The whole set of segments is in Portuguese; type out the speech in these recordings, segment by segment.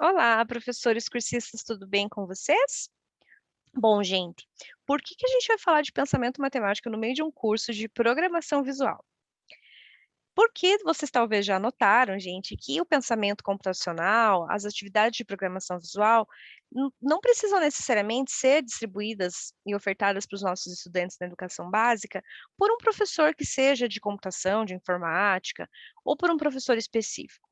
Olá, professores cursistas, tudo bem com vocês? Bom, gente, por que a gente vai falar de pensamento matemático no meio de um curso de programação visual? Porque vocês talvez já notaram, gente, que o pensamento computacional, as atividades de programação visual, não precisam necessariamente ser distribuídas e ofertadas para os nossos estudantes na educação básica por um professor que seja de computação, de informática, ou por um professor específico.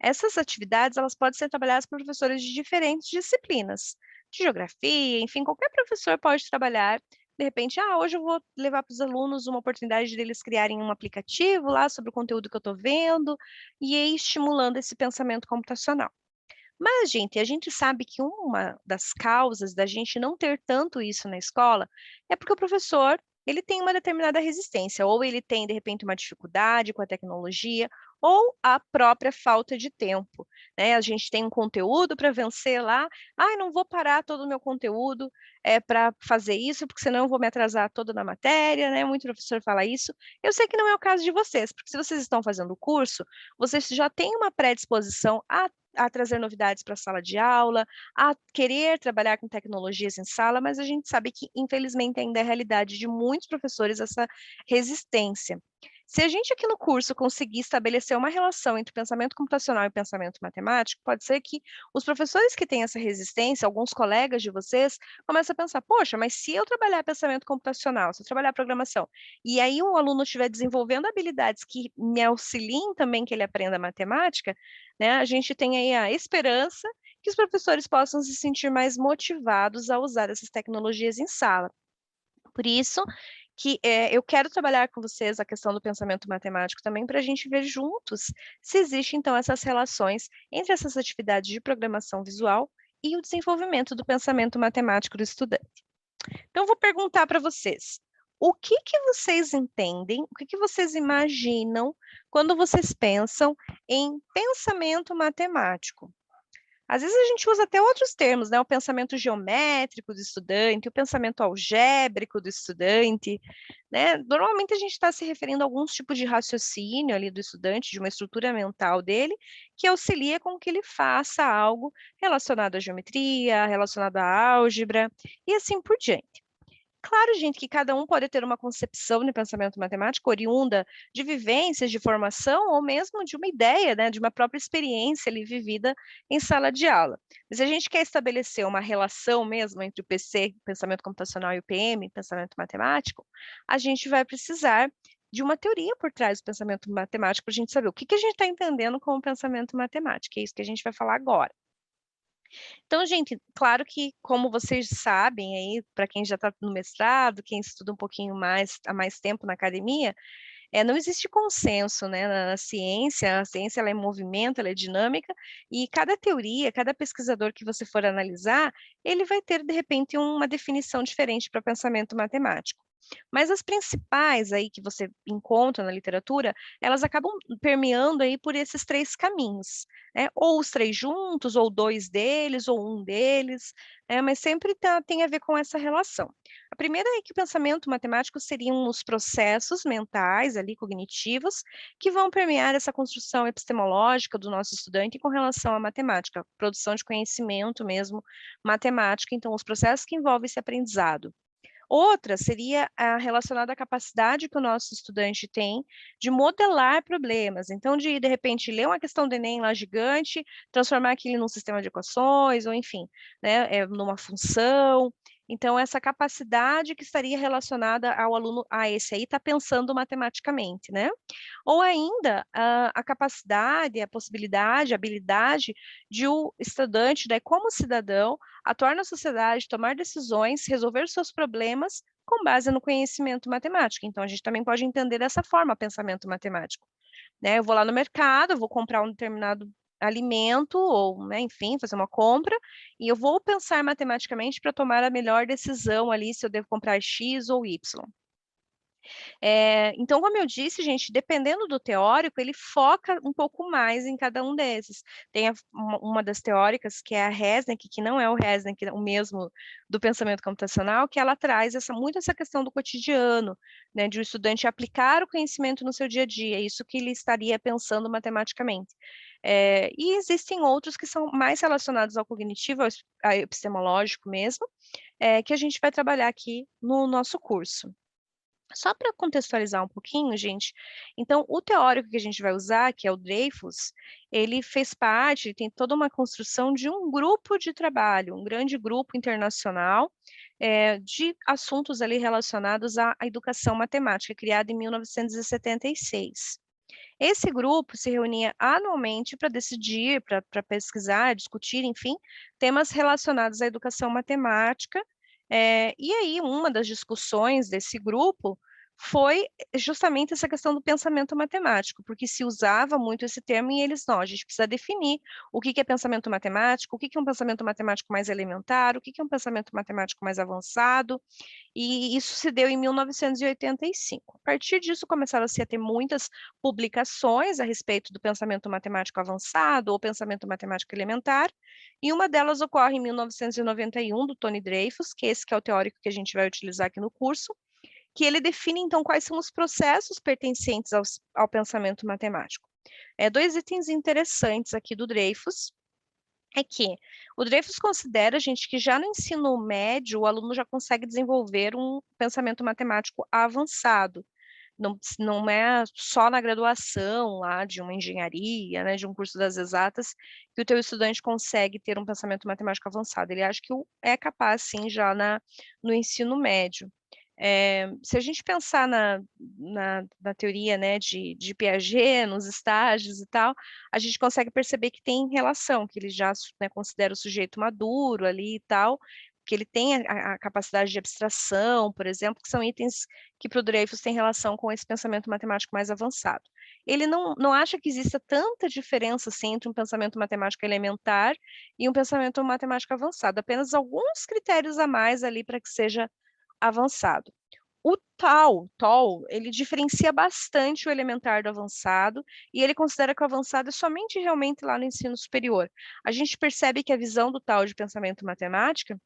Essas atividades, elas podem ser trabalhadas por professores de diferentes disciplinas, de geografia, enfim, qualquer professor pode trabalhar. De repente, hoje eu vou levar para os alunos uma oportunidade deles criarem um aplicativo lá sobre o conteúdo que eu estou vendo, e aí estimulando esse pensamento computacional. Mas, gente, a gente sabe que uma das causas da gente não ter tanto isso na escola é porque o professor, ele tem uma determinada resistência, ou ele tem, de repente, uma dificuldade com a tecnologia, ou a própria falta de tempo, né? A gente tem um conteúdo para vencer lá, não vou parar todo o meu conteúdo para fazer isso, porque senão eu vou me atrasar toda na matéria, né? Muito professor fala isso. Eu sei que não é o caso de vocês, porque se vocês estão fazendo o curso, vocês já têm uma predisposição a trazer novidades para a sala de aula, a querer trabalhar com tecnologias em sala, mas a gente sabe que, infelizmente, ainda é a realidade de muitos professores essa resistência. Se a gente aqui no curso conseguir estabelecer uma relação entre pensamento computacional e pensamento matemático, pode ser que os professores que têm essa resistência, alguns colegas de vocês, comecem a pensar: poxa, mas se eu trabalhar pensamento computacional, se eu trabalhar programação, e aí um aluno estiver desenvolvendo habilidades que me auxiliem também que ele aprenda matemática, né, a gente tem aí a esperança que os professores possam se sentir mais motivados a usar essas tecnologias em sala. Por isso que eu quero trabalhar com vocês a questão do pensamento matemático também, para a gente ver juntos se existem, então, essas relações entre essas atividades de programação visual e o desenvolvimento do pensamento matemático do estudante. Então, eu vou perguntar para vocês: o que que vocês entendem, o que que vocês imaginam quando vocês pensam em pensamento matemático? Às vezes a gente usa até outros termos, né? O pensamento geométrico do estudante, o pensamento algébrico do estudante, né? Normalmente a gente está se referindo a alguns tipos de raciocínio ali do estudante, de uma estrutura mental dele, que auxilia com que ele faça algo relacionado à geometria, relacionado à álgebra e assim por diante. Claro, gente, que cada um pode ter uma concepção de pensamento matemático oriunda de vivências, de formação, ou mesmo de uma ideia, né, de uma própria experiência ali vivida em sala de aula. Mas se a gente quer estabelecer uma relação mesmo entre o PC, pensamento computacional, e o PM, pensamento matemático, a gente vai precisar de uma teoria por trás do pensamento matemático para a gente saber o que que a gente está entendendo como pensamento matemático. É isso que a gente vai falar agora. Então, gente, claro que, como vocês sabem aí, para quem já está no mestrado, quem estuda um pouquinho mais, há mais tempo na academia, não existe consenso, né, na ciência. A ciência, ela é movimento, ela é dinâmica, e cada teoria, cada pesquisador que você for analisar, ele vai ter, de repente, uma definição diferente para pensamento matemático. Mas as principais aí que você encontra na literatura, elas acabam permeando aí por esses 3 caminhos, né, ou os 3 juntos, ou 2 deles, ou um deles, mas sempre tem a ver com essa relação. A primeira é que o pensamento matemático seriam os processos mentais ali, cognitivos, que vão permear essa construção epistemológica do nosso estudante com relação à matemática, produção de conhecimento mesmo matemático, então os processos que envolvem esse aprendizado. Outra seria relacionada à capacidade que o nosso estudante tem de modelar problemas. Então, de repente, ler uma questão do Enem lá gigante, transformar aquilo num sistema de equações, ou enfim, né, numa função. Então, essa capacidade que estaria relacionada ao aluno, esse aí está pensando matematicamente, né? Ou ainda a capacidade, a possibilidade, a habilidade de o estudante, né, como cidadão, atuar na sociedade, tomar decisões, resolver seus problemas com base no conhecimento matemático. Então, a gente também pode entender dessa forma pensamento matemático, né? Eu vou lá no mercado, eu vou comprar um determinado alimento ou, né, enfim, fazer uma compra, e eu vou pensar matematicamente para tomar a melhor decisão ali se eu devo comprar X ou Y. Então, como eu disse, gente, dependendo do teórico, ele foca um pouco mais em cada um desses. Tem uma das teóricas, que é a Resnick, que não é o Resnick, o mesmo do pensamento computacional, que ela traz muito essa questão do cotidiano, né, de o estudante aplicar o conhecimento no seu dia a dia, isso que ele estaria pensando matematicamente. E existem outros que são mais relacionados ao cognitivo, ao epistemológico mesmo, que a gente vai trabalhar aqui no nosso curso. Só para contextualizar um pouquinho, gente, então o teórico que a gente vai usar, que é o Dreyfus, ele fez parte, tem toda uma construção de um grupo de trabalho, um grande grupo internacional, de assuntos ali relacionados à educação matemática, criado em 1976. Esse grupo se reunia anualmente para decidir, para pesquisar, discutir, enfim, temas relacionados à educação matemática. E aí, uma das discussões desse grupo foi justamente essa questão do pensamento matemático, porque se usava muito esse termo e eles, não, a gente precisa definir o que é pensamento matemático, o que é um pensamento matemático mais elementar, o que é um pensamento matemático mais avançado, e isso se deu em 1985. A partir disso, começaram-se a ter muitas publicações a respeito do pensamento matemático avançado ou pensamento matemático elementar, e uma delas ocorre em 1991, do Tony Dreyfus, que esse que é o teórico que a gente vai utilizar aqui no curso, que ele define, então, quais são os processos pertencentes ao pensamento matemático. Dois itens interessantes aqui do Dreyfus, é que o Dreyfus considera, gente, que já no ensino médio o aluno já consegue desenvolver um pensamento matemático avançado. Não é só na graduação lá de uma engenharia, né, de um curso das exatas, que o teu estudante consegue ter um pensamento matemático avançado. Ele acha que é capaz, sim, já no ensino médio. Se a gente pensar na teoria, né, de Piaget, nos estágios e tal, a gente consegue perceber que tem relação, que ele já, né, considera o sujeito maduro ali e tal, que ele tem a capacidade de abstração, por exemplo, que são itens que para o Dreyfus tem relação com esse pensamento matemático mais avançado. Ele não acha que exista tanta diferença assim, entre um pensamento matemático elementar e um pensamento matemático avançado, apenas alguns critérios a mais ali para que seja avançado. O TOL, ele diferencia bastante o elementar do avançado, e ele considera que o avançado é somente realmente lá no ensino superior. A gente percebe que a visão do TOL de pensamento matemático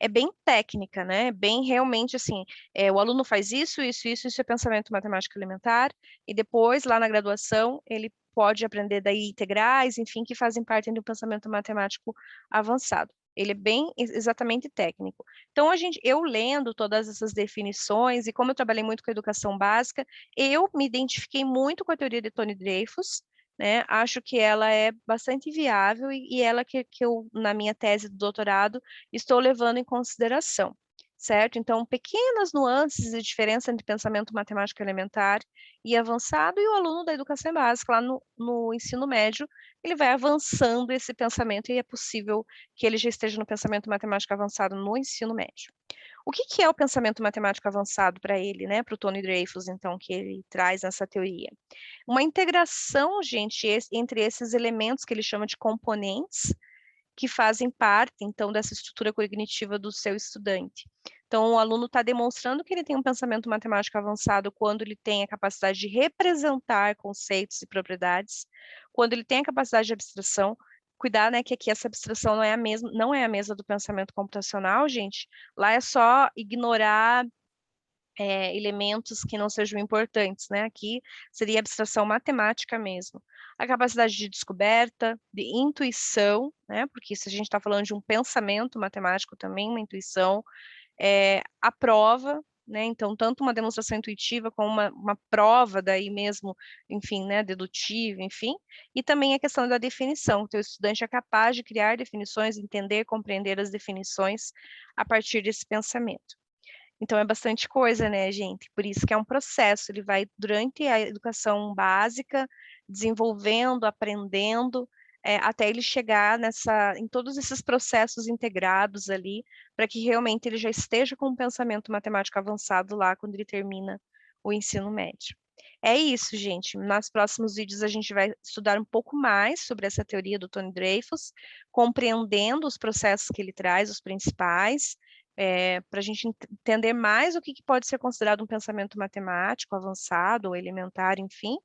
é bem técnica, né? Bem realmente assim, o aluno faz isso é pensamento matemático elementar, e depois, lá na graduação, ele pode aprender daí integrais, enfim, que fazem parte do pensamento matemático avançado. Ele é bem exatamente técnico. Então, eu lendo todas essas definições, e como eu trabalhei muito com educação básica, eu me identifiquei muito com a teoria de Tony Dreyfus, né? Acho que ela é bastante viável e ela que eu, na minha tese do doutorado, estou levando em consideração, certo? Então, pequenas nuances e diferença entre pensamento matemático elementar e avançado, e o aluno da educação básica, lá no ensino médio, ele vai avançando esse pensamento e é possível que ele já esteja no pensamento matemático avançado no ensino médio. O que é o pensamento matemático avançado para ele, né? Para o Tony Dreyfus, então, que ele traz nessa teoria? Uma integração, gente, entre esses elementos que ele chama de componentes, que fazem parte, então, dessa estrutura cognitiva do seu estudante. Então, o aluno está demonstrando que ele tem um pensamento matemático avançado quando ele tem a capacidade de representar conceitos e propriedades, quando ele tem a capacidade de abstração. Cuidar, né, que aqui essa abstração não é a mesma do pensamento computacional, gente. Lá é só ignorar elementos que não sejam importantes, né? Aqui seria abstração matemática mesmo. A capacidade de descoberta, de intuição, né? Porque se a gente está falando de um pensamento matemático também, uma intuição, a prova, né? Então, tanto uma demonstração intuitiva como uma prova daí mesmo, enfim, né? Dedutiva, enfim. E também a questão da definição, que o estudante é capaz de criar definições, entender, compreender as definições a partir desse pensamento. Então é bastante coisa, né, gente? Por isso que é um processo, ele vai durante a educação básica, desenvolvendo, aprendendo, até ele chegar em todos esses processos integrados ali, para que realmente ele já esteja com um pensamento matemático avançado lá quando ele termina o ensino médio. É isso, gente. Nos próximos vídeos a gente vai estudar um pouco mais sobre essa teoria do Tony Dreyfus, compreendendo os processos que ele traz, os principais, para a gente entender mais o que pode ser considerado um pensamento matemático avançado ou elementar, enfim.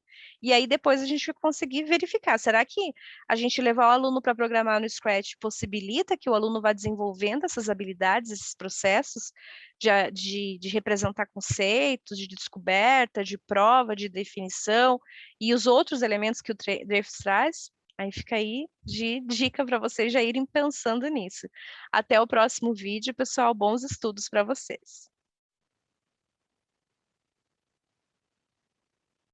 E aí depois a gente vai conseguir verificar, será que a gente levar o aluno para programar no Scratch possibilita que o aluno vá desenvolvendo essas habilidades, esses processos de representar conceitos, de descoberta, de prova, de definição, e os outros elementos que o Dreyfus traz? Aí fica aí de dica para vocês já irem pensando nisso. Até o próximo vídeo, pessoal. Bons estudos para vocês.